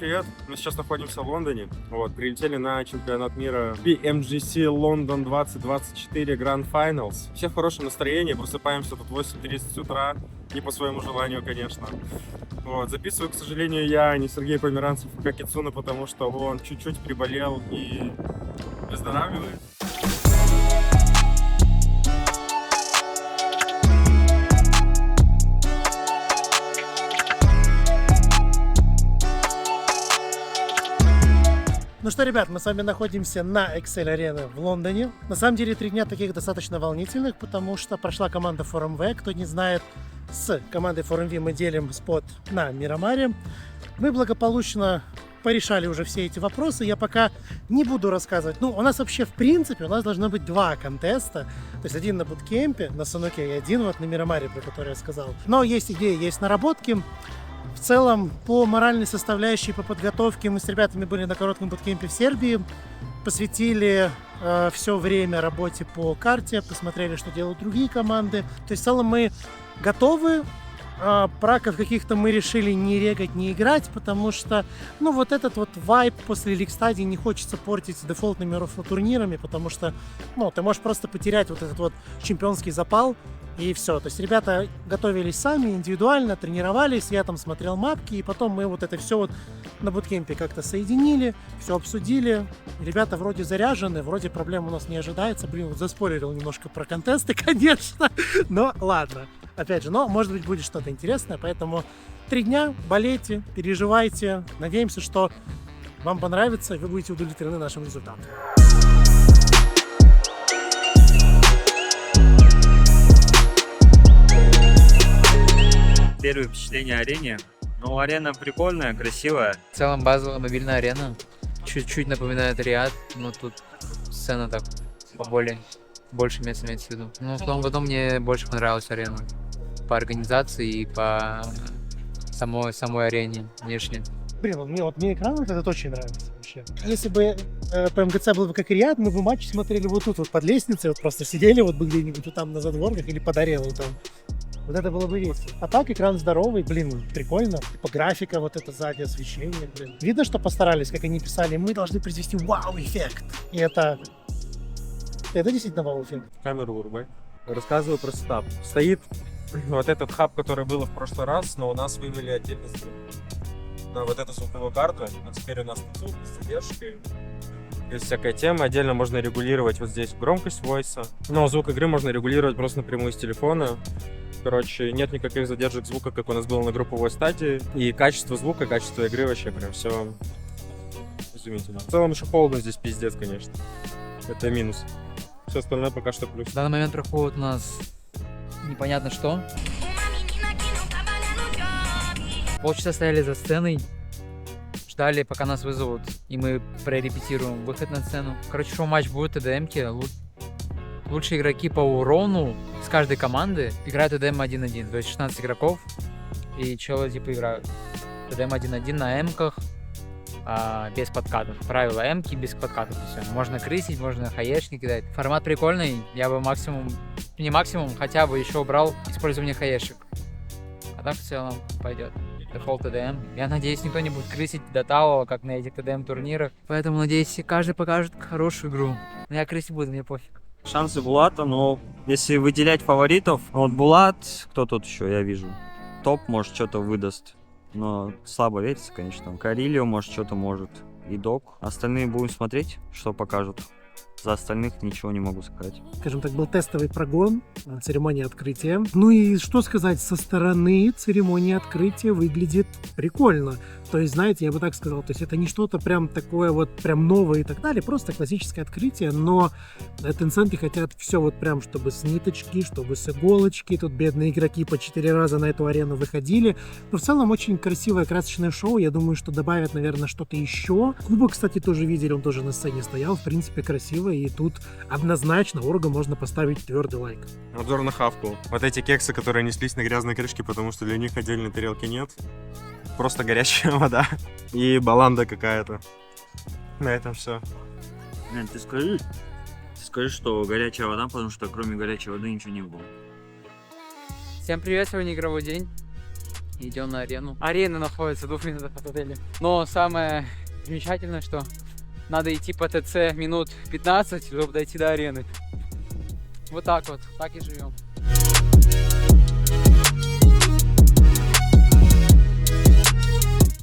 привет! Мы сейчас находимся в Лондоне. Вот, прилетели на чемпионат мира BMGC London 2024 Grand Finals. Все в хорошем настроении, просыпаемся тут в 8:30 утра. Не по своему желанию, конечно. Вот, записываю, к сожалению, я, а не Сергей Померанцев и Кицуна, потому что он чуть-чуть приболел и выздоравливает. Ну что, ребят, мы с вами находимся на Excel Arena в Лондоне. На самом деле 3 дня таких достаточно волнительных, потому что прошла команда ForumV. Кто не знает, с командой ForumV мы делим спот на Мирамаре. Мы благополучно порешали уже все эти вопросы. Я пока не буду рассказывать. Ну, у нас вообще, в принципе, у нас должно быть 2 контеста. То есть один на буткемпе, на Сануке, и один вот на Мирамаре, про который я сказал. Но есть идеи, есть наработки. В целом, по моральной составляющей, по подготовке, мы с ребятами были на коротком буткемпе в Сербии, посвятили все время работе по карте, посмотрели, что делают другие команды. То есть, в целом, мы готовы. Праков каких-то мы решили не регать, не играть, потому что, ну, вот этот вот вайб после лиг-стадии не хочется портить дефолтными рофло-турнирами, потому что, ну, ты можешь просто потерять вот этот вот чемпионский запал, и все. То есть ребята готовились сами, индивидуально, тренировались, я там смотрел мапки, и потом мы вот это все вот на буткемпе как-то соединили, все обсудили. Ребята вроде заряжены, вроде проблем у нас не ожидается. Блин, вот заспойлерил немножко про контесты, конечно, но ладно. Опять же, но может быть будет что-то интересное, поэтому 3 дня, болейте, переживайте. Надеемся, что вам понравится, и вы будете удовлетворены нашим результатом. Первые впечатления о арене. Ну, арена прикольная, красивая. В целом базовая мобильная арена. Чуть-чуть напоминает Риад, но тут сцена так поболее. Больше места имеется в виду. Ну, в том году мне больше понравилась арена. По организации и по самой арене внешне. Блин, мне экран вот этот очень нравится вообще. Если бы ПМГЦ был бы как Риад, мы бы матч смотрели вот тут, вот под лестницей, вот просто сидели вот бы где-нибудь вот там на задворках или под ареной там. Вот это было бы весело. А так экран здоровый, блин, прикольно. Типографика вот это сзади, освещение, блин. Видно, что постарались, как они писали, мы должны произвести вау-эффект. И это действительно вау-эффект. Камеру вырубай. Рассказываю про сетап. Стоит вот этот хаб, который был в прошлый раз, но у нас вывели отдельный звук. На вот эту звуковую карту, а теперь у нас тут звук с задержкой. Есть всякая тема, отдельно можно регулировать вот здесь громкость войса. Но звук игры можно регулировать просто напрямую с телефона. Короче, нет никаких задержек звука, как у нас было на групповой стадии. И качество звука, качество игры вообще прям все изумительно. В целом еще холодно здесь пиздец, конечно. Это минус. Все остальное пока что плюс. В данный момент проходит у нас непонятно что. Полчаса стояли за сценой, ждали, пока нас вызовут, и мы прорепетируем выход на сцену. Короче, шоу-матч будет ТДМ-ки. Лучшие игроки по урону с каждой команды играют ТДМ 1-1. То есть 16 игроков, и челы типа играют ТДМ 1-1 на М-ках, без подкатов. Правила М-ки без подкатов. Все. Можно крысить, можно хаешки кидать. Формат прикольный. Я бы максимум, не максимум, хотя бы еще убрал использование хаешек. А так в целом пойдет. Дефолт ТДМ. Я надеюсь, никто не будет крысить до талого, как на этих ТДМ турнирах. Поэтому надеюсь, каждый покажет хорошую игру. Но я крысить буду, мне пофиг. Шансы Булата, но если выделять фаворитов, вот Булат, кто тут еще, я вижу. Топ, может, что-то выдаст. Но слабо верится, конечно. Карилио, может, что-то может. И Док. Остальные будем смотреть, что покажут. За остальных ничего не могу сказать. Скажем так, был тестовый прогон, церемония открытия. Ну и что сказать, со стороны церемония открытия выглядит прикольно. То есть, знаете, я бы так сказал, то есть это не что-то прям такое вот прям новое и так далее, просто классическое открытие, но Tencent хотят все вот прям, чтобы с ниточки, чтобы с иголочки. Тут бедные игроки по 4 раза на эту арену выходили. Но в целом очень красивое, красочное шоу. Я думаю, что добавят, наверное, что-то еще. Кубок, кстати, тоже видели, он тоже на сцене стоял. В принципе, красиво. И тут однозначно Оргу можно поставить твердый лайк. Обзор на хавку. Вот эти кексы, которые неслись на грязной крышке, потому что для них отдельной тарелки нет. Просто горячая вода. И баланда какая-то. На этом все. Ты скажи, что горячая вода, потому что кроме горячей воды ничего не было. Всем привет, сегодня игровой день. идем на арену. Арена находится в 2 минутах от отеля. Но самое замечательное, что надо идти по ТЦ минут 15, чтобы дойти до арены. Вот так вот, так и живем.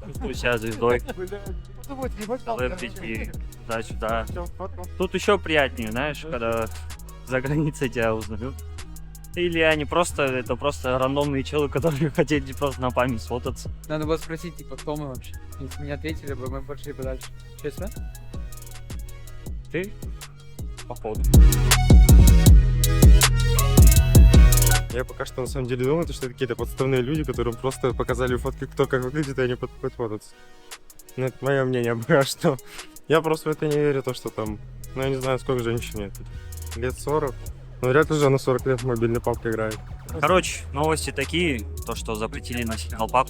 Чувствую себя звездой. Лэптики, туда-сюда. Тут еще приятнее, знаешь, когда за границей тебя узнают. Или они просто, это просто рандомные челы, которые хотели просто на память сфотаться. Надо было спросить, типа, кто мы вообще. Если мне ответили бы, мы пошли бы дальше. Честно? Ты? Походу. Я пока что на самом деле думаю, что это какие-то подставные люди, которым просто показали фотки, кто как выглядит, и они подходят фотаться. Ну, это мое мнение пока что. Я просто в это не верю, то, что там, ну, я не знаю, сколько женщине, лет 40. Ну, вряд ли же на 40 лет в мобильный папка играет. Короче, новости такие, то, что запретили носить колпак,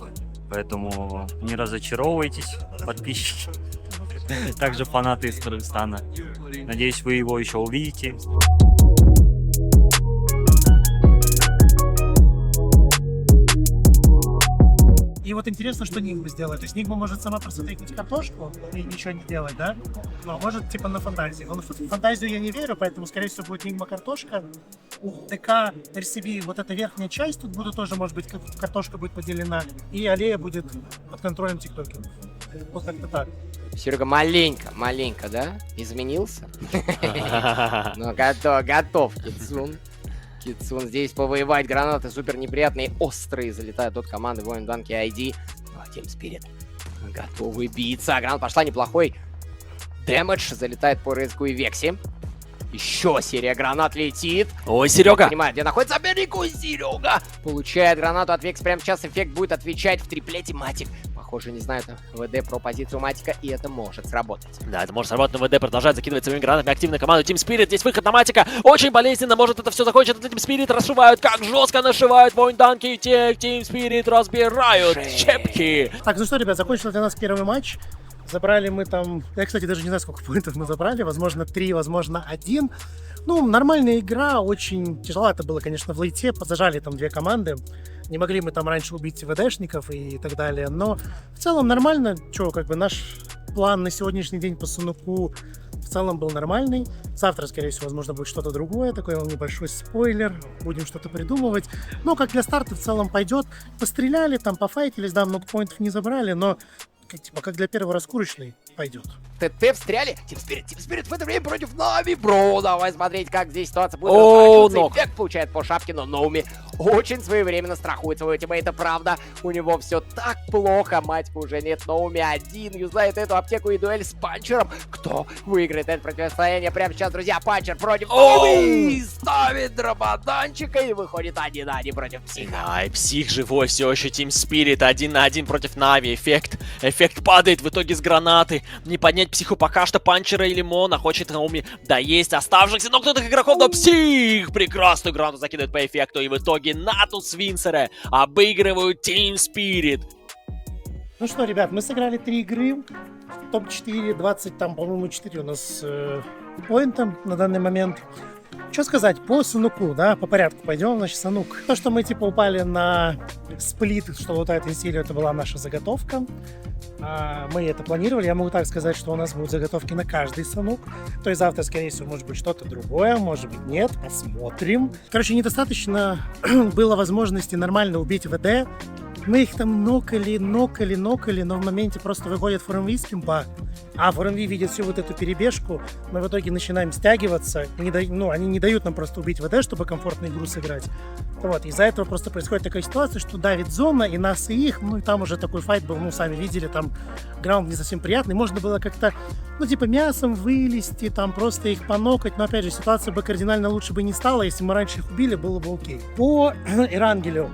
поэтому не разочаровывайтесь, подписчики. Также фанаты из Кыргызстана. Надеюсь, вы его еще увидите. И вот интересно, что Нигма сделает. То есть Нигма может сама просто тыкнуть картошку и ничего не делать, да? Но может типа на фантазии. Но в фантазию я не верю, поэтому, скорее всего, будет Нигма картошка. У ДК RCB вот эта верхняя часть, тут будет тоже, может быть, картошка будет поделена. И аллея будет под контролем тиктокеров. Вот как-то так. Серега маленько, да? Изменился? Ну, готов, Китсун. Китсун здесь повоевать. Гранаты супер неприятные, острые. Залетают от команды Воин Данки ID. Ну, а Team Spirit готовы биться. Гранат пошла неплохой. Дэмэдж залетает по риску и Векси. Еще серия гранат летит. Ой, Серега! Понимаю, где находится соперник. Серега получает гранату от Векс. Прямо сейчас эффект будет отвечать в триплете. Матик, похоже, не знает ВД про позицию Матика, и это может сработать. Да, это может сработать, но ВД продолжает закидывать своими гранатами активную команду Team Spirit. Здесь выход на Матика. Очень болезненно, может это все закончить. Team Spirit расшивают, как жестко нашивают Воин Данки. И Team Spirit разбирают щепки. Так, ну что, ребят, закончился для нас первый матч. Забрали мы там, я, кстати, даже не знаю, сколько поинтов мы забрали, возможно 3, возможно 1. Ну, нормальная игра, очень тяжеловато было, конечно, в лейте, зажали там 2 команды. Не могли мы там раньше убить ВДшников и так далее, но в целом нормально. Чё, как бы наш план на сегодняшний день по Сунуку в целом был нормальный. Завтра, скорее всего, возможно, будет что-то другое, такой небольшой спойлер, будем что-то придумывать. Но как для старта в целом пойдет. Постреляли, там пофайтились, да, много поинтов не забрали, но как для первого раскурочной пойдет. ТТ встряли. Team Spirit в это время против Нави, бро. Давай смотреть, как здесь ситуация будет. О, ног. Эффект получает по шапке, но Ноуми очень своевременно страхует своего тиммейта, правда. У него все так плохо, матька уже нет. Ноуми один юзает эту аптеку и дуэль с Панчером. Кто выиграет это противостояние прямо сейчас, друзья? Панчер против Ноуми. Ставит дрободанчика и выходит 1-1 против Психа. Да, и Псих живой, все еще Team Spirit 1 на 1 против Нави. Эффект падает в итоге с гранаты. Не поднять Психу пока что, Панчера и Лимона. Хочет Науми доесть оставшихся, но кто-то игроков, но Псих прекрасную гранату закидывает по эффекту. И в итоге Натус Винсера обыгрывают Team Spirit. Ну что, ребят, мы сыграли 3 игры. Топ-4, 20, там, по-моему, 4 у нас поинта на данный момент. Что сказать по Сунуку, да, по порядку пойдем, значит, Сунук. То, что мы, типа, упали на сплит, что вот эта серия, это была наша заготовка. Мы это планировали, я могу так сказать, что у нас будут заготовки на каждый Сунук. То есть завтра, скорее всего, может быть что-то другое, может быть нет, посмотрим. Короче, недостаточно было возможности нормально убить ВД. Мы их там нокали, но в моменте просто выходит FormV с кемпа, а FormV видит всю вот эту перебежку, мы в итоге начинаем стягиваться, и они не дают нам просто убить ВД, чтобы комфортно игру сыграть. Вот, из-за этого просто происходит такая ситуация, что давит зона, и нас, и их, ну и там уже такой файт был, ну сами видели, там граунд не совсем приятный, можно было как-то, ну типа мясом вылезти, там просто их понокать, но опять же ситуация бы кардинально лучше бы не стала, если мы раньше их убили, было бы окей. По Эрангелю.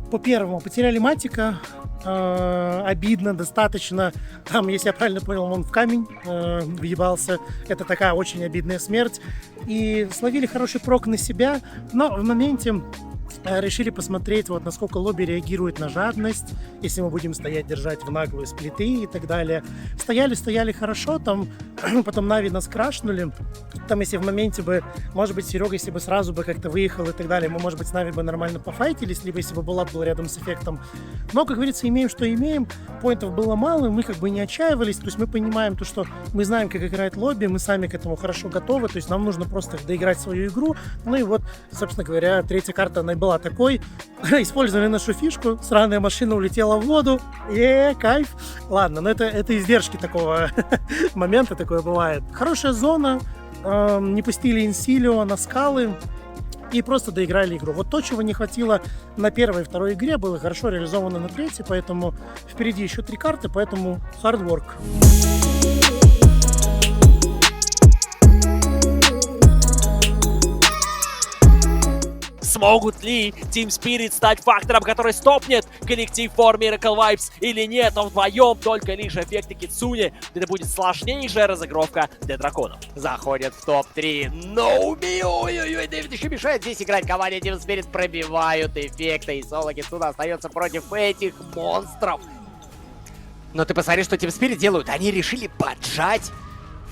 По первому потеряли Матика, обидно достаточно, там, если я правильно понял, он в камень въебался, это такая очень обидная смерть, и словили хороший прок на себя, но в моменте решили посмотреть, вот насколько лобби реагирует на жадность, если мы будем стоять, держать в наглую сплиты и так далее. Стояли хорошо, там потом Нави нас крашнули. Там, если в моменте бы, может быть, Серега, если бы сразу бы как-то выехал и так далее, мы, может быть, с Нави бы нормально пофайтились, либо если бы Булат был рядом с эффектом. Но, как говорится, имеем, что имеем. Поинтов было мало, мы как бы не отчаивались. То есть мы понимаем то, что мы знаем, как играет лобби, мы сами к этому хорошо готовы. То есть нам нужно просто доиграть свою игру. Ну и вот, собственно говоря, третья карта, она и была такой. Использовали нашу фишку, сраная машина улетела в воду. Кайф. Ладно, но это издержки такого момента, такое бывает. Хорошая зона, не пустили инсилио на скалы и просто доиграли игру. Вот то, чего не хватило на первой и второй игре, было хорошо реализовано на третьей, поэтому впереди еще 3 карты, поэтому hard work. Смогут ли Team Spirit стать фактором, который стопнет коллектив For Miracle Vibes или нет? Но вдвоем только лишь эффекты Кицуни. Это будет сложнейшая разыгровка для драконов. Заходит в топ-3. Ноуми, ой-ой-ой, Дэвид еще мешает здесь играть. Команде Team Spirit пробивают эффекты. И соло Кицуна остается против этих монстров. Но ты посмотри, что Team Spirit делают. Они решили поджать.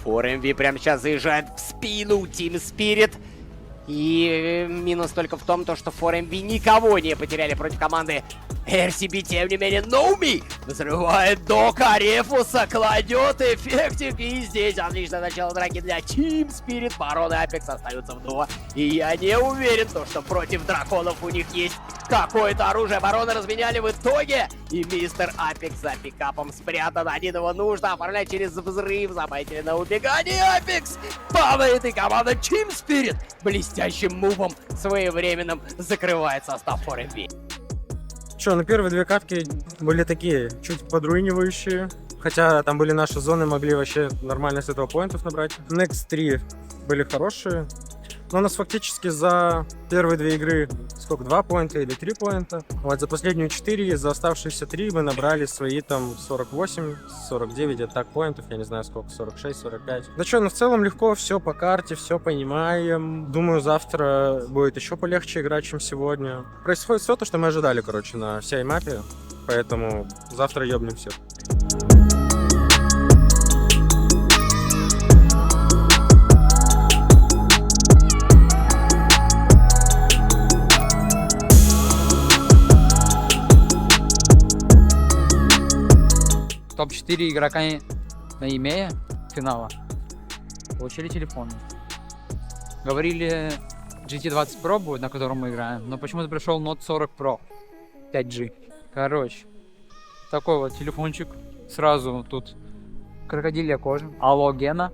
4MV прямо сейчас заезжает в спину Team Spirit. И минус только в том, что 4MV никого не потеряли против команды RCB. Тем не менее, Ноуми взрывает Дока, Рефуса, кладет эффектик. И здесь отличное начало драки для Team Spirit. Барон и Апекс остаются в дуо. И я не уверен, что против драконов у них есть какое-то оружие. Барона разменяли в итоге. И мистер Апекс за пикапом спрятан. Один его нужно оформлять через взрыв. Заметили на убегании. Апекс падает, и команда Team Spirit блестящим мувом своевременным закрывает состав 4MV. Что, ну первые 2 катки были такие, чуть подруинивающие. Хотя там были наши зоны, могли вообще нормально с этого поинтов набрать. Next 3 были хорошие. Но у нас фактически за первые 2 игры, сколько, 2 поинта или 3 поинта. Вот за последнюю 4, за оставшиеся 3 мы набрали свои там 48, 49 атак поинтов, я не знаю сколько, 46, 45. Да что, ну в целом легко, все по карте, все понимаем. Думаю, завтра будет еще полегче играть, чем сегодня. Происходит все то, что мы ожидали, короче, на всей мапе. Поэтому завтра ёбнем всех. Топ-4 игрока на имея финала получили телефоны. Говорили, GT20 Pro будет, на котором мы играем, но почему-то пришел Note 40 Pro 5G. Короче, такой вот телефончик. Сразу тут крокодилья кожа. Алло, Гена.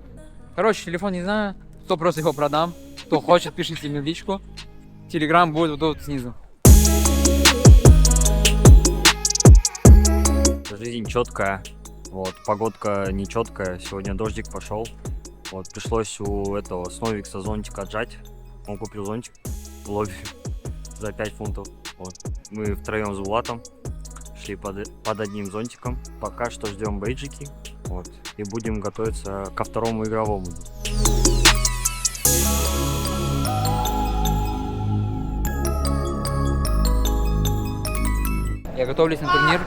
Короче, телефон не знаю, кто просто его продам. Кто хочет, пишите мне в личку. Телеграм будет вот тут снизу. Жизнь четкая. Вот, погодка нечеткая. Сегодня дождик пошел. Вот, пришлось у этого Сновикса зонтик отжать. Он купил зонтик в лобби за 5 фунтов. Вот. Мы втроем с Булатом шли под одним зонтиком. Пока что ждем бейджики. Вот. И будем готовиться ко второму игровому. Я готовлюсь на турнир.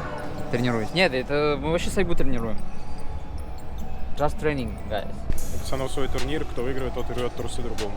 Тренируюсь. Нет, это мы вообще сайбу тренируем. Just training, guys. Пацанов свой турнир, кто выиграет, тот и рвет трусы другому.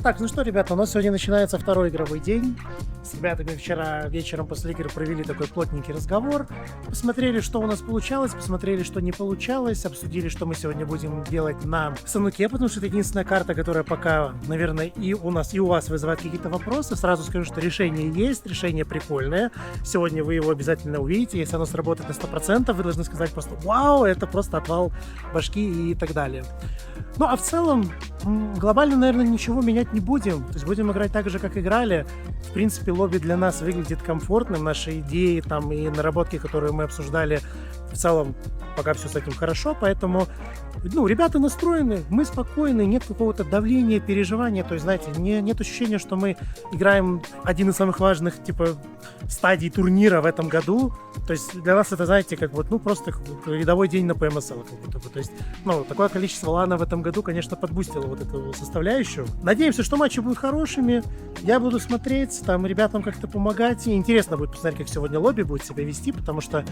Так, ну что, ребята, у нас сегодня начинается второй игровой день. С ребятами вчера вечером после игры провели такой плотненький разговор. Посмотрели, что у нас получалось, посмотрели, что не получалось, обсудили, что мы сегодня будем делать на Сануке, потому что это единственная карта, которая пока, наверное, и у нас, и у вас вызывает какие-то вопросы. Сразу скажу, что решение есть, решение прикольное. Сегодня вы его обязательно увидите. Если оно сработает на 100%, вы должны сказать просто «Вау, это просто отвал башки» и так далее. Ну, а в целом, глобально, наверное, ничего менять не будем. То есть будем играть так же, как играли. В принципе, лобби для нас выглядит комфортным. Наши идеи там и наработки, которые мы обсуждали, в целом пока все с этим хорошо. Поэтому ну, ребята настроены, мы спокойны, нет какого-то давления, переживания, то есть, знаете, нет ощущения, что мы играем один из самых важных, типа, стадий турнира в этом году, то есть для нас это, знаете, как вот, ну, просто как вот рядовой день на ПМСЛ, как будто бы, то есть, ну, такое количество лана в этом году, конечно, подбустило вот эту составляющую. Надеемся, что матчи будут хорошими, я буду смотреть, там, ребятам как-то помогать, и интересно будет посмотреть, как сегодня лобби будет себя вести, потому что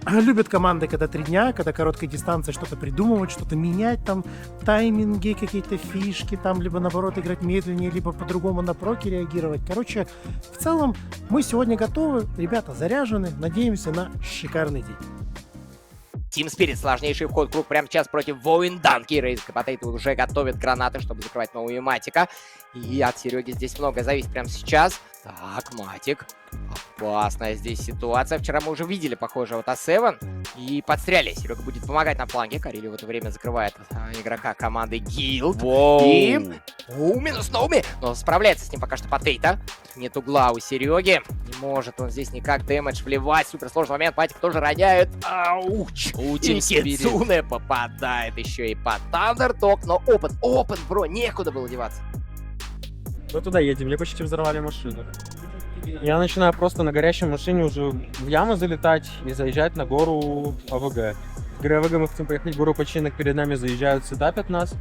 любят команды, когда 3 дня, когда короткая дистанция, что-то придумывать, что-то менять, там, тайминги, какие-то фишки, там, либо, наоборот, играть медленнее, либо по-другому на проки реагировать. Короче, в целом, мы сегодня готовы, ребята заряжены, надеемся на шикарный день. Team Spirit, сложнейший вход в круг прямо сейчас против Воинданки. Рейз Капотейт уже готовит гранаты, чтобы закрывать новую Матика. И от Сереги здесь многое зависит прямо сейчас. Так, Матик. Опасная здесь ситуация. Вчера мы уже видели похожего вот А7. И подстряли. Серега будет помогать на фланге. Карили в это время закрывает игрока команды Guild. И... минус Ноуми. Но справляется с ним пока что Потейта. Нет угла у Сереги. Не может он здесь никак дэмэдж вливать. Суперсложный момент. Матик тоже роняет. Ауч. У И Team Spirit. Кицуне попадает еще и по Тандерток. Но опен, бро. Некуда было деваться. Мы туда едем, мне почти взорвали машину. Я начинаю просто на горящей машине уже в яму залетать и заезжать на гору АВГ. В горе АВГ мы хотим поехать в гору починок, перед нами заезжают, сетапят нас.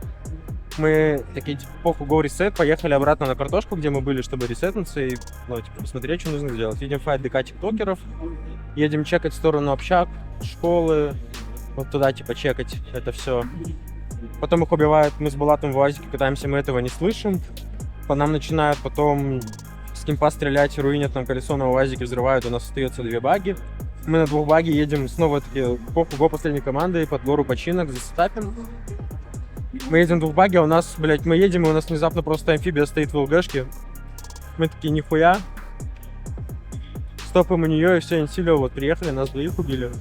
Мы такие, типа, похуй, go ресет, поехали обратно на картошку, где мы были, чтобы ресетнуться и, ну, типа, посмотреть, что нужно сделать. Едем файт ДК тиктокеров, едем чекать в сторону общак, школы, вот туда, типа, чекать это все. Потом их убивают, мы с Булатом в УАЗике катаемся, мы этого не слышим. По нам начинают потом с кемпа стрелять, руинят нам колесо на УАЗике, взрывают, у нас остается 2 баги. Мы на 2 баги едем снова таки по последней команды под гору починок, засетапим. Мы едем в 2 баги, а у нас, блядь, мы едем, и у нас внезапно просто амфибия стоит в ЛГшке. Мы такие, нихуя. Стопаем у нее, и все, инсилио, вот приехали, нас 2 убили.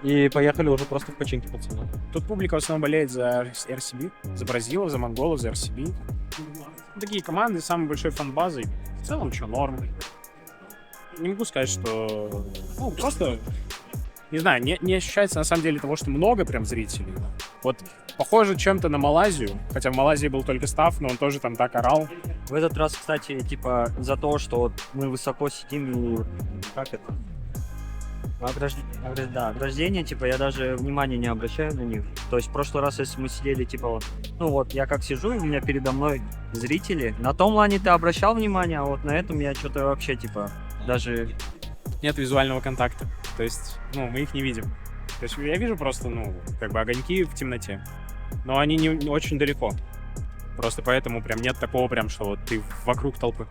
И поехали уже просто в починки, пацаны. Тут публика в основном болеет за RCB, за бразилов, за монголов, за RCB. Такие команды с самой большой фан-базой. В целом, что, норм. Не могу сказать, что... Ну, просто... Не знаю, не ощущается на самом деле того, что много прям зрителей. Вот похоже чем-то на Малайзию. Хотя в Малайзии был только став, но он тоже там так орал. В этот раз, кстати, типа, за то, что вот мы высоко сидим и... Как это? Ограждение, типа, я даже внимания не обращаю на них. То есть в прошлый раз, если мы сидели, типа, вот, ну вот, я как сижу, и у меня передо мной зрители. На том лане ты обращал внимание, а вот на этом я что-то вообще, типа, даже... Нет визуального контакта. То есть, ну, мы их не видим. То есть я вижу просто, ну, как бы огоньки в темноте. Но они не очень далеко. Просто поэтому прям нет такого прям, что вот ты вокруг толпы.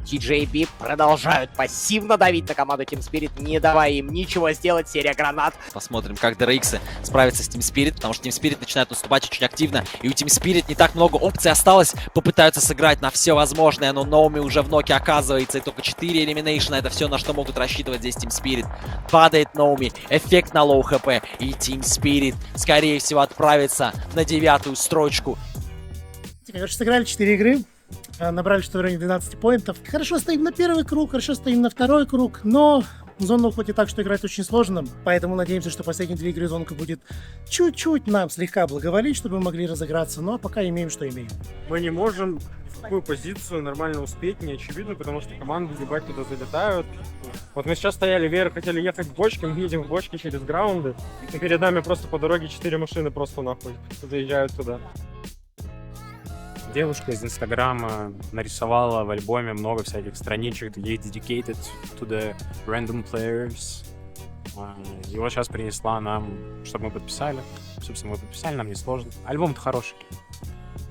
TJB продолжают пассивно давить на команду Team Spirit, не давая им ничего сделать. Серия гранат. Посмотрим, как DRX справится с Team Spirit, потому что Team Spirit начинает наступать очень активно, и у Team Spirit не так много опций осталось. Попытаются сыграть на все возможное, но Ноуми уже в ноке оказывается, и только 4 элиминейшена — это все, на что могут рассчитывать здесь Team Spirit. Падает Ноуми, эффект на лоу хп, и Team Spirit, скорее всего, отправится на 9-ю строчку. Короче, сыграли 4 игры, набрали что-то в районе 12 поинтов. Хорошо стоим на первый круг, хорошо стоим на второй круг, но зона уходит так, что играть очень сложно, поэтому надеемся, что последние 2 игры зонка будет чуть-чуть нам слегка благоволить, чтобы мы могли разыграться, но пока имеем, что имеем. Мы не можем в такую позицию нормально успеть, не очевидно, потому что команды ебать туда залетают. Вот мы сейчас стояли вверх, хотели ехать в бочке, мы едем в бочке через граунды, и перед нами просто по дороге 4 машины просто нахуй заезжают туда. Девушка из Инстаграма нарисовала в альбоме много всяких страничек, ей dedicated to the random players. И вот сейчас принесла нам, чтобы мы подписали. Собственно, мы подписали, нам не сложно. Альбом-то хороший.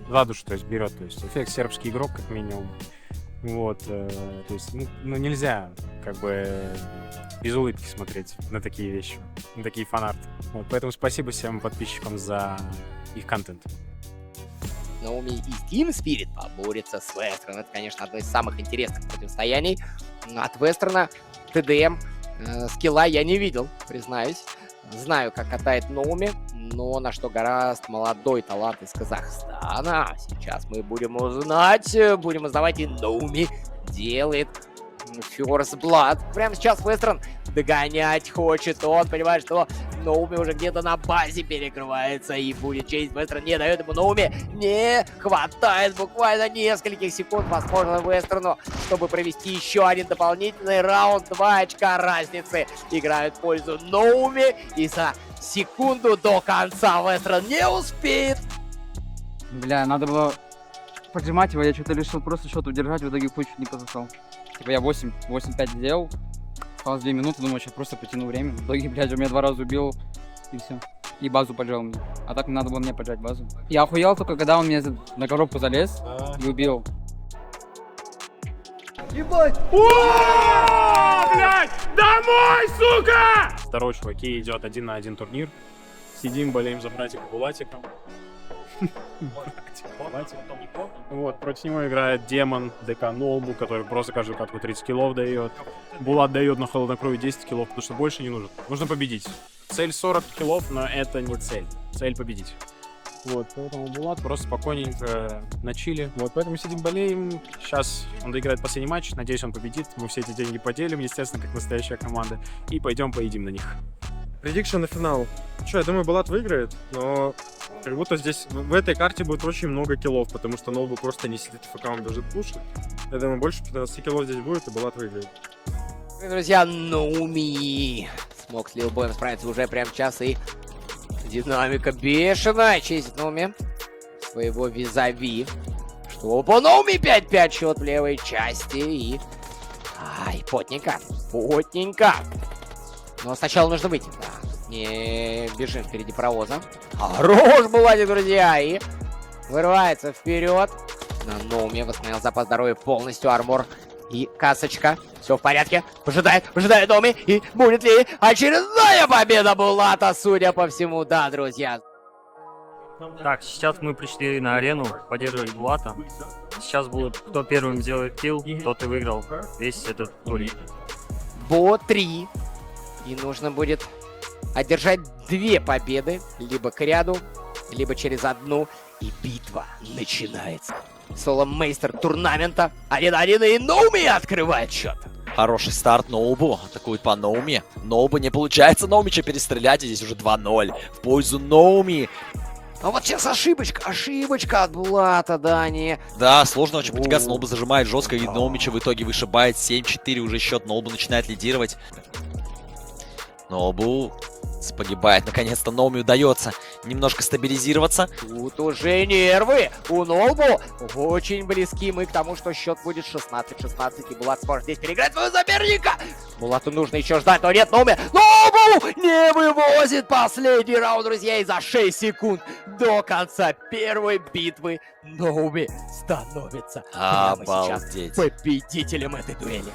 За душу, то есть, берет. То есть, эффект сербский игрок, как минимум. Вот. То есть, ну, нельзя, как бы, без улыбки смотреть на такие вещи, на такие фанарты. Вот, поэтому спасибо всем подписчикам за их контент. Ноуми и Team Spirit поборется с Вестерном. Это, конечно, одно из самых интересных противостояний. От Вестерна ТДМ скилла я не видел, признаюсь. Знаю, как катает Ноуми, но на что гораст молодой талант из Казахстана. Сейчас мы будем узнавать, и Ноуми делает First Blood. Прямо сейчас Вестерн догонять хочет. Он понимает, что Ноуми уже где-то на базе перекрывается и будет честь. Вестерн не дает ему Ноуми. Не хватает буквально нескольких секунд, возможно, Вестерну, чтобы провести еще один дополнительный раунд. 2 очка разницы играют в пользу Ноуми. И за секунду до конца Вестерн не успеет. Бля, надо было поджимать его, я что-то решил просто счет удержать, в итоге хуй чуть не пососал. Типа я 8-5 сделал, осталось 2 минуты, думаю, сейчас просто потяну время. В итоге, блядь, у меня 2 раза убил, и все. И базу поджал мне. А так надо было мне поджать базу. Я охуел только, когда он мне на коробку залез и убил. Второй, чуваки, идет 1 на 1 турнир. Сидим, болеем за братика Булатика. Вот, против него играет демон ДК Нолбу, который просто каждую катку 30 киллов дает. Булат дает на холоднокровие 10 киллов, потому что больше не нужно. Нужно победить. Цель 40 киллов, но это не цель. Цель победить. Вот, поэтому Булат просто спокойненько на чиле. Вот, поэтому сидим, болеем. Сейчас он доиграет последний матч. Надеюсь, он победит. Мы все эти деньги поделим, естественно, как настоящая команда. И пойдем поедим на них. Предикшн на финал. Че, я думаю, Булат выиграет, но как будто здесь в этой карте будет очень много киллов, потому что Нолбу просто не сидит в ФК, он бежит пушит. Я думаю, больше 15 киллов здесь будет, и Булат выиграет. Друзья, Ноуми смог с Лилбоем справиться уже прямо сейчас, и динамика бешеная. Честь Ноуми своего визави. Что по Ноуми 5-5 счет в левой части, и... Ай, потненько, потненько. Но сначала нужно выйти. Да. Не бежим впереди паровоза. Хорош Булатик, друзья. И вырывается вперед. На Ноуме восстановил запас здоровья полностью. Армор и касочка. Все в порядке. Выжидает Ноуми. И будет ли очередная победа Булата, судя по всему. Да, друзья. Так, сейчас мы пришли на арену поддерживать Булата. Сейчас будет, кто первым сделает килл, тот и выиграл весь этот турнир. Бо 3. И нужно будет одержать 2 победы. Либо к ряду, либо через одну. И битва начинается. Соло-мейстер турнамента. 1-1, и Ноуми открывает счет. Хороший старт Ноубу. Атакует по Ноуми. Ноубу не получается Ноумича перестрелять. И здесь уже 2-0 в пользу Ноуми. А вот сейчас ошибочка от Булата, да, не... Да, сложно очень потягаться. Ноубу зажимает жестко, и Ноумича в итоге вышибает 7-4 уже счет. Ноубу начинает лидировать. Ноубу погибает. Наконец-то Ноуми удается немножко стабилизироваться. Тут уже нервы у Нолбу очень близки мы к тому, что счет будет 16-16, и Булат сможет здесь переиграть своего соперника. Булату нужно еще ждать, но нет, Ноуми. Нолбу не вывозит последний раунд, друзья, и за 6 секунд до конца первой битвы Ноуми становится прямо сейчас Обалдеть. победителем этой дуэли.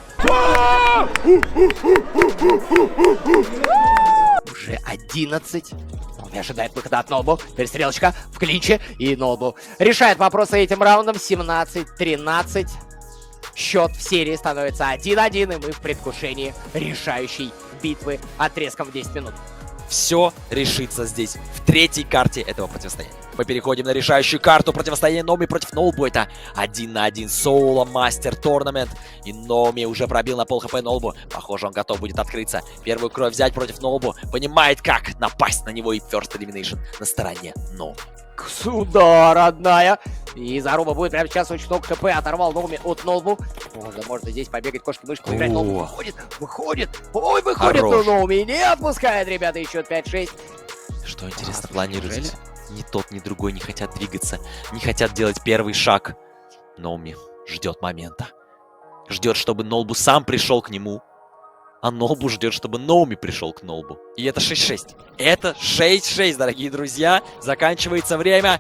Уже 11. Ноуми ожидает выхода от Нолбу. Перестрелочка в клинче. И Нолбу решает вопросы этим раундом. 17-13. Счет в серии становится 1-1. И мы в предвкушении решающей битвы отрезком в 10 минут. Все решится здесь, в третьей карте этого противостояния. Мы переходим на решающую карту противостояния Ноуми против Нолбу. Это 1 на 1 соло мастер торнамент. И Ноуми уже пробил на пол хп Нолбу. Похоже, он готов будет открыться. Первую кровь взять против Нолбу. Понимает, как напасть на него, и First Elimination на стороне Ноуми. Сюда, родная. И Заруба будет прямо сейчас очень много КП. Оторвал Ноуми от Нолбу. Можно здесь побегать, кошки-мышки, выиграть. Ноуми выходит. Ой, выходит, но Ноуми не отпускает, ребята, еще 5-6. Что интересно, планируете? Ни тот, ни другой не хотят двигаться, не хотят делать первый шаг. Ноуми ждет момента. Ждет, чтобы Нолбу сам пришел к нему. А Нолбу ждет, чтобы Ноуми пришел к Нолбу. И это 6-6. Это 6-6, дорогие друзья. Заканчивается время.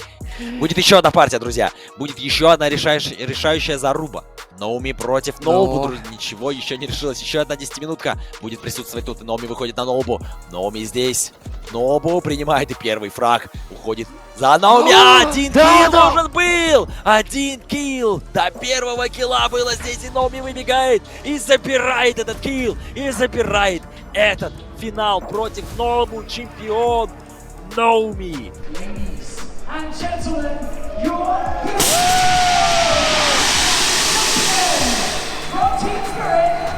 Будет еще одна партия, друзья. Будет еще одна решающая заруба. Ноуми против Нолбу. Ничего еще не решилось. Еще одна 10-минутка будет присутствовать тут. И Ноуми выходит на Нолбу. Ноуми здесь. Нолбу принимает и первый фраг. Уходит за Ноуми. Один килл должен был. Один килл. До первого килла было здесь. И Ноуми выбегает. И забирает этот килл. И забирает этот финал против Нолбу. Чемпион Ноуми. And gentlemen, your from Team Spirit,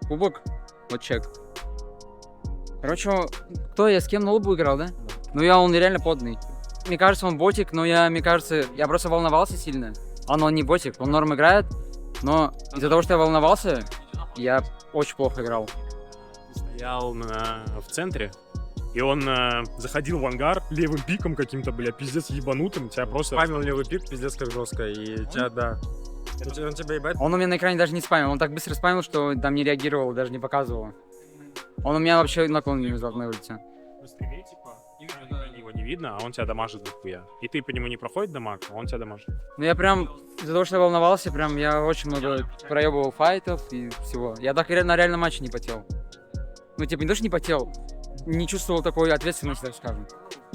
Кубок. Вот чек. Короче, кто я с кем на лбу играл, да? Ну он реально подный. Мне кажется, он ботик, но мне кажется, я просто волновался сильно. Он не ботик, он норм играет, но из-за того, что я волновался, я очень плохо играл. Стоял в центре, и он заходил в ангар левым пиком каким-то, бля, пиздец ебанутым, тебя просто... Спамил левый пик, пиздец как жестко, и тебя, да. Он тебя ебать. Он у меня на экране даже не спамил, он так быстро спамил, что там не реагировал, даже не показывал. Он у меня вообще наклон не вызвал на улице. На стриме, типа, его не видно, а он тебя дамажит дохуя. И ты по нему не проходит дамаг, а он тебя дамажит. Ну я прям, из-за того, что я волновался, прям я очень много проебывал файтов и всего. Я так на реальном матче не потел. Ну типа не то, что не потел, не чувствовал такой ответственности, так скажем.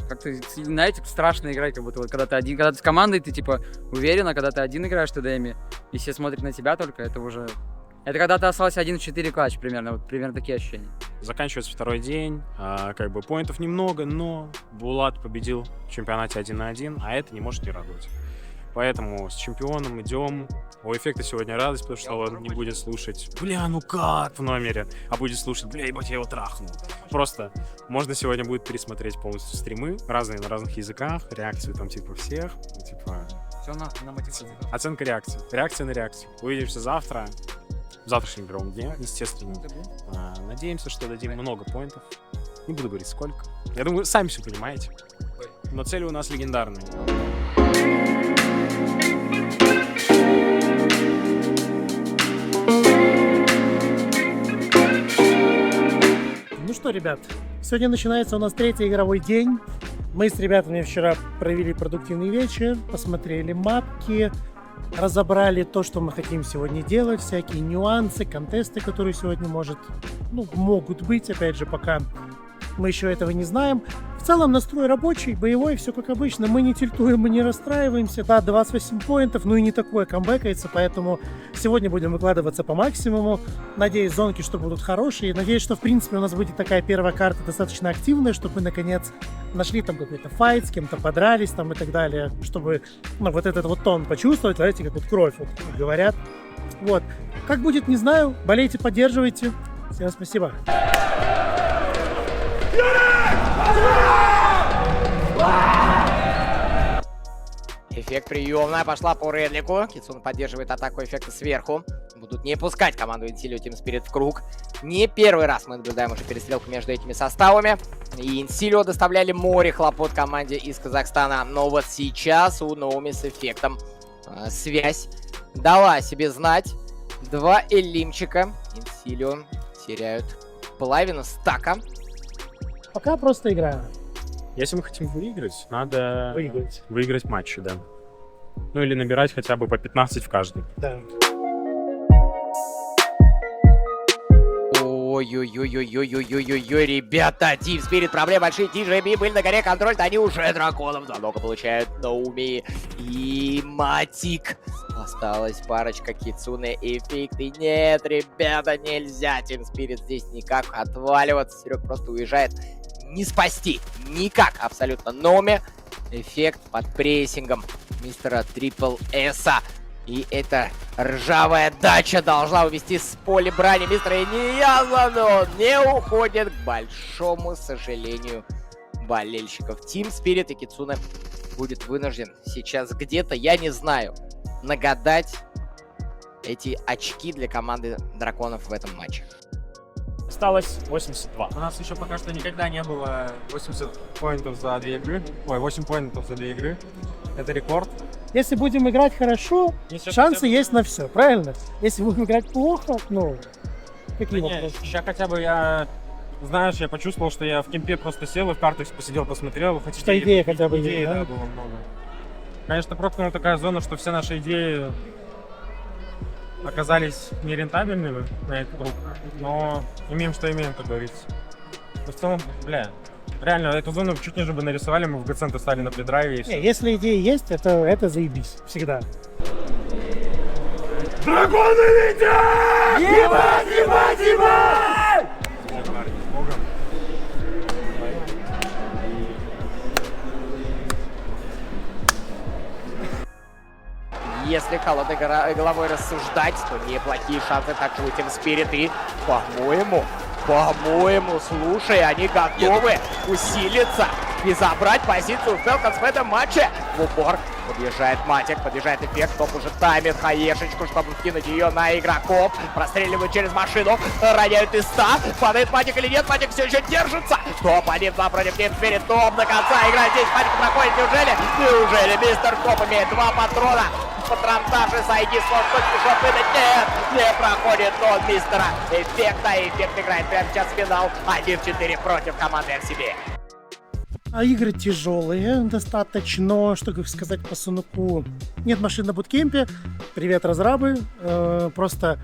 Как-то, знаете, страшно играть, как будто вот, когда ты один, когда ты с командой, ты типа уверен, а когда ты один играешь в ТДМе, и все смотрят на тебя только, это уже... Это когда ты остался 1 в 4 клатч примерно, вот примерно такие ощущения. Заканчивается второй день, как бы поинтов немного, но Булат победил в чемпионате 1 на 1, а это не может не радовать. Поэтому с чемпионом идем. У Эффекта сегодня радость, потому что он не будет слушать «Бля, ну как?» в номере, а будет слушать «Бля, ебать, я его трахнул». Просто можно сегодня будет пересмотреть полностью стримы, разные на разных языках, реакции там типа всех, типа... Все на мотивацию. Оценка реакции. Реакция на реакцию. Увидимся завтра. В завтрашнем игровом дне, естественно. Надеемся, что дадим много поинтов. Не буду говорить сколько. Я думаю, сами все понимаете. Но цели у нас легендарные. Ну что, ребят, сегодня начинается у нас 3-й игровой день. Мы с ребятами вчера провели продуктивный вечер, посмотрели мапки, разобрали то, что мы хотим сегодня делать, всякие нюансы, контесты, которые сегодня могут быть, опять же, пока мы еще этого не знаем. В целом настрой рабочий, боевой, все как обычно, мы не тильтуем, мы не расстраиваемся, да, 28 поинтов, ну и не такое камбэкается, поэтому сегодня будем выкладываться по максимуму. Надеюсь, зонки, что будут хорошие, надеюсь, что в принципе у нас будет такая первая карта достаточно активная, чтобы мы наконец нашли там какой-то файт, с кем-то подрались там и так далее, чтобы вот этот вот тон почувствовать, знаете, как вот кровь, вот, как говорят. Вот. Как будет, не знаю, болейте, поддерживайте. Всем спасибо. Эффект приемная пошла по Редлику. Китсун поддерживает атаку Эффекта сверху. Будут не пускать команду Инсилио Team Spirit в круг. Не первый раз мы наблюдаем уже перестрелку между этими составами. И Инсилио доставляли море хлопот команде из Казахстана. Но вот сейчас у Ноуми с Эффектом связь дала о себе знать. 2 элимчика. Инсилио теряют половину стака. Пока просто играю. Если мы хотим выиграть, надо Выиграть. матчи, да. Ну или набирать хотя бы по 15 в каждый. Да. Ой-ой-ой-ой-ой-ой-ой-ой-ой, ребята, Team Spirit, проблемы большие, TJB были на горе, контроль, они уже драконом, намного получают Ноуми и Матик. Осталась парочка Кицуне и Эффекты. Нет, ребята, нельзя, Team Spirit здесь никак отваливаться, Серег просто уезжает. Не спасти никак абсолютно Ноуми. Эффект под прессингом мистера Трипл Эса. И эта ржавая дача должна увести с поля брани мистера Нияза, но он не уходит, к большому сожалению болельщиков. Team Spirit и Кицуне будет вынужден сейчас где-то, я не знаю, нагадать эти очки для команды драконов в этом матче. Осталось 82. У нас еще пока что никогда не было 80 поинтов за 2 игры. Ой, 8 поинтов за 2 игры. Это рекорд. Если будем играть хорошо, Если шансы хотя бы- есть на все, правильно? Если будем играть плохо, какие Да вопросы? сейчас хотя бы я почувствовал, что я в кемпе просто сел и в картах посидел, посмотрел. Хоть Что идея хотя бы идеи, есть, да? да, было много. Конечно, проткнула такая зона, что все наши идеи оказались нерентабельными на этот круг, но имеем, что имеем, как говорится. Но в целом, реально, эту зону чуть ниже бы нарисовали, мы в Гацента стали на плейдрайве и Не, все. если идеи есть, это заебись, всегда. если холодной головой рассуждать, то неплохие шансы также у Team Spirit. И, по-моему, слушай, они готовы усилиться и забрать позицию в Falcons в этом матче. В упор подъезжает Матик, подъезжает Эффект, топ уже таймит хаешечку, чтобы вкинуть ее на игроков. Простреливают через машину, роняют из 100. Падает Матик или нет? Матик все еще держится. Топ 1-2 против Team Spirit. Топ до конца играет здесь. Матик проходит. Неужели мистер Топ имеет 2 патрона? Патронтаж из ID сможет точно выдать. Нет, не проходит он мистера Эффекта. Эффект играет прямо сейчас в финал. 1-4 против команды RCB. А игры тяжелые достаточно, что как сказать по Сунуку. Нет машин на буткемпе. Привет, разрабы. Просто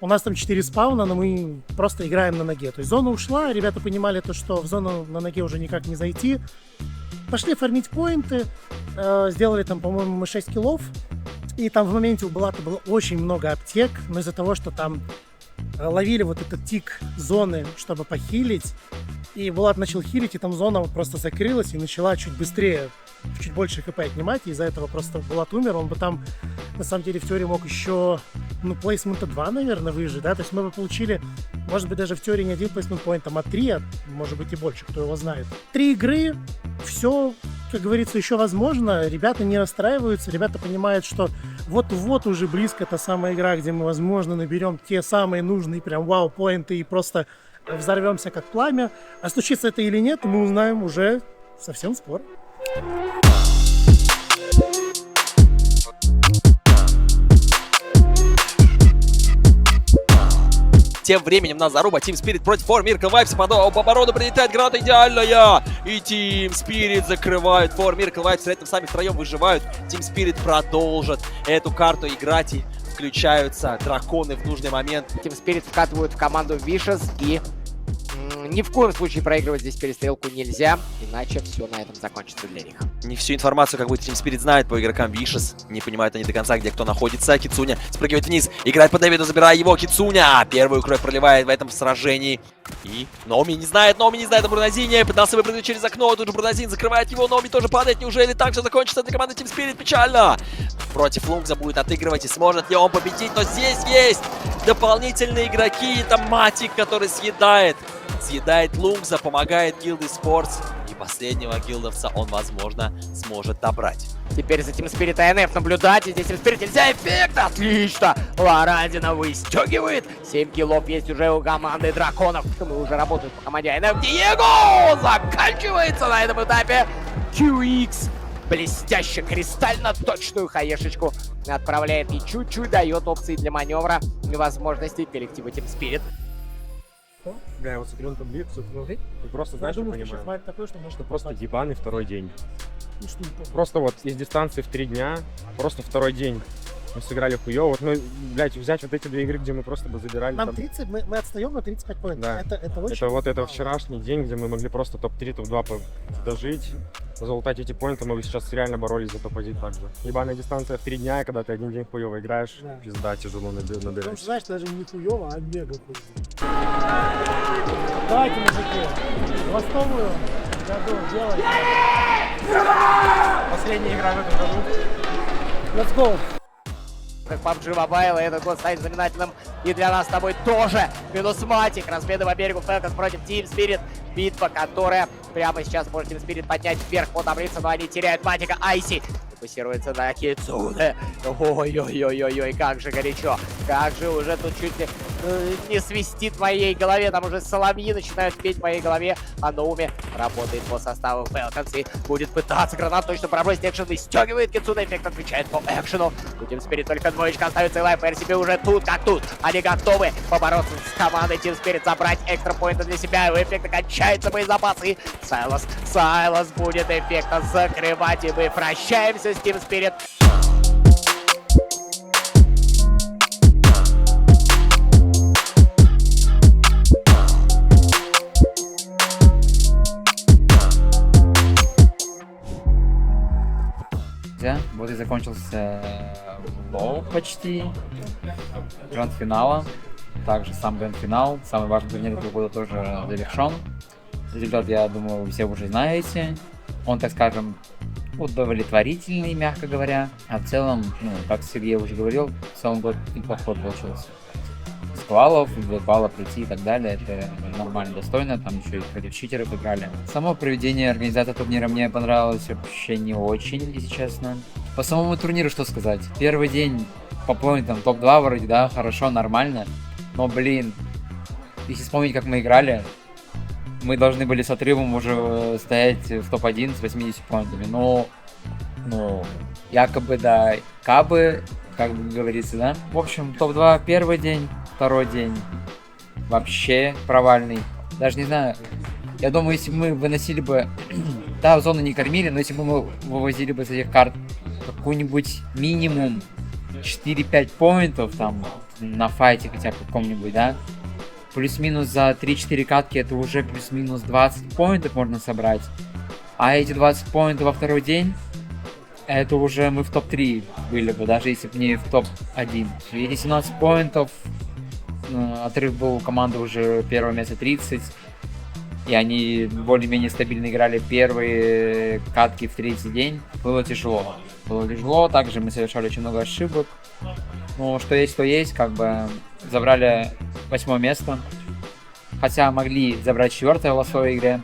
у нас там 4 спауна, но мы просто играем на ноге. То есть зона ушла, ребята понимали то, что в зону на ноге уже никак не зайти. Пошли фармить поинты. Сделали там, по-моему, мы 6 киллов. И там в моменте у Булата было очень много аптек, но из-за того, что там ловили вот этот тик зоны, чтобы похилить, и Булат начал хилить, и там зона просто закрылась и начала чуть быстрее, чуть больше хп отнимать, и из-за этого просто Булат умер. Он бы там, на самом деле, в теории мог еще, плейсмента 2, наверное, выжить, да, то есть мы бы получили, может быть, даже в теории не один плейсмент поинт, а 3, может быть, и больше, кто его знает. 3 игры, все, как говорится, еще возможно, ребята не расстраиваются, ребята понимают, что вот-вот уже близко та самая игра, где мы, возможно, наберем те самые нужные прям вау-поинты и просто взорвемся как пламя. А случится это или нет, мы узнаем уже совсем скоро. Тем временем на заруба Team Spirit против For Miracle Vibes. По оборону прилетает граната идеальная. И Team Spirit закрывают. For Miracle Vibes при этом сами втроем выживают. Team Spirit продолжит эту карту играть. И включаются драконы в нужный момент. Team Spirit вкатывают в команду Vicious. И ни в коем случае проигрывать здесь перестрелку нельзя. Иначе все на этом закончится для них. Не всю информацию, как будто Team Spirit знает по игрокам Vicious. Не понимают они до конца, где кто находится. Кицуня спрыгивает вниз, играет по Дэвиду, забирая его. Кицуня первую кровь проливает в этом сражении. И Номи не знает о Брунозине. Пытался выпрыгнуть через окно, тут же Брунозин закрывает его. Номи тоже падает. Неужели так все закончится для команды Team Spirit? Печально. Против Лунгза будет отыгрывать, и сможет ли он победить. Но здесь есть дополнительные игроки. Это Матик, который съедает Лунгза, помогает гилды Sports. И последнего гилдовца он, возможно, сможет добрать. Теперь за Team Spirit АНФ наблюдать. И здесь Team Spirit нельзя. Эффект! Отлично! Лорандина выстегивает. 7 киллов есть уже у команды драконов. Мы уже работаем по команде АНФ. Диего заканчивается на этом этапе. QX блестяще, кристально точную хаешечку отправляет и чуть-чуть дает опции для маневра и возможностей коллектива Team Spirit. Бля, я вот смотрю на таблицу, и просто, знаешь, Я что думаю, что понимаю? сейчас такой, что может Что просто ебаный второй день. Ну, что это? Просто вот из дистанции в 3 дня, просто второй день. Мы сыграли хуёво. Вот, блядь, взять вот эти 2 игры, где мы просто бы забирали. Нам там... 30, мы отстаем на 35 поинтов. Да. Это очень... Это вчерашний день, где мы могли просто топ-3, топ-2 дожить, залутать эти поинты, мы бы сейчас реально боролись за топ-1 также. Ебаная дистанция в 3 дня, и когда ты один день хуёво играешь, Да. пизда, тяжело Потому набирать. что, знаешь, даже не хуёво, а мега хуёво. Давайте, мужики, хвостовую году делайте. Последняя игра в этом году. Let's go! Как PUBG Mobile, и этот год станет знаменательным и для нас с тобой тоже. Минус Матик, размены по берегу Falcons против Team Spirit. Битва, которая прямо сейчас может Team Spirit поднять вверх по таблице, но они теряют Матика. Айси фокусируется на Кицуне. Ой-ой-ой-ой-ой, как же горячо. Как же уже тут чуть ли не свистит в моей голове. Там уже соловьи начинают петь в моей голове. А Ноуми работает по составу Falcons и будет пытаться гранат точно пробросить. Экшен выстегивает Кицуне. Эффект отвечает по экшену. У Team Spirit только двоечка остается, и лайф RCB уже тут как тут. Они готовы побороться с командой Team Spirit, забрать экстра поинты для себя. И у Эффекта кончаются боезапасы. И Сайлас будет Эффекта закрывать. И мы прощаемся с Team Spirit. Вот и закончился лоу почти. Гранд-финала. Также сам гранд-финал. Самый важный турнир этого года тоже завершен. Результат, я думаю, вы все уже знаете. Он, так скажем, удовлетворительный, мягко говоря. А в целом, ну, как Сергей уже говорил, в целом год неплохой получился. С квалов, до квала прийти и так далее, это нормально, достойно, там еще и против читеров играли. Само проведение, организация турнира мне понравилось вообще не очень, если честно. По самому турниру что сказать? Первый день по поинтам топ-2 вроде, да, хорошо, нормально. Но, блин, если вспомнить, как мы играли, мы должны были с отрывом уже стоять в топ-1 с 80 поинтами. Но, ну, якобы, да, кабы, как бы говорится, да. В общем, топ-2 первый день, второй день вообще провальный. Даже не знаю, я думаю, если бы мы выносили бы... да, зону не кормили, но если бы мы вывозили бы с этих карт какую-нибудь минимум 4-5 поинтов там на файте хотя бы каком-нибудь, да, плюс-минус за 3-4 катки это уже плюс-минус 20 поинтов можно собрать. А эти 20 поинтов во второй день, это уже мы в топ-3 были бы, даже если бы не в топ-1. Эти 17 поинтов, отрыв был у команды уже первое место 30. И они более-менее стабильно играли первые катки в третий день. Было тяжело. Также мы совершали очень много ошибок. Но что есть, то есть. Как бы забрали 8 место. Хотя могли забрать 4 в своей игре.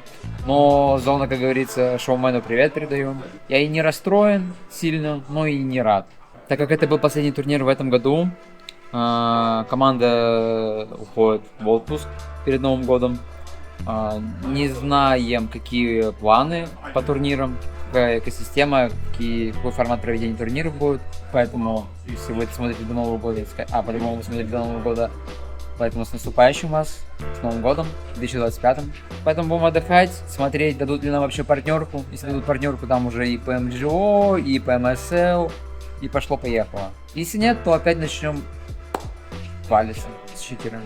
Но зона, как говорится, шоумену привет передаю. Я и не расстроен сильно, но и не рад. Так как это был последний турнир в этом году, команда уходит в отпуск перед Новым годом. Не знаем, какие планы по турнирам, какая экосистема, какой формат проведения турниров будет. Поэтому, если вы это смотрите до Нового года, по-другому вы смотрите до Нового года, поэтому с наступающим вас, с Новым годом, 2025. Поэтому будем отдыхать, смотреть, дадут ли нам вообще партнерку. Если дадут партнерку, там уже и по МГО, и по МСЛ, и пошло-поехало. Если нет, то опять начнем валиться с читерами.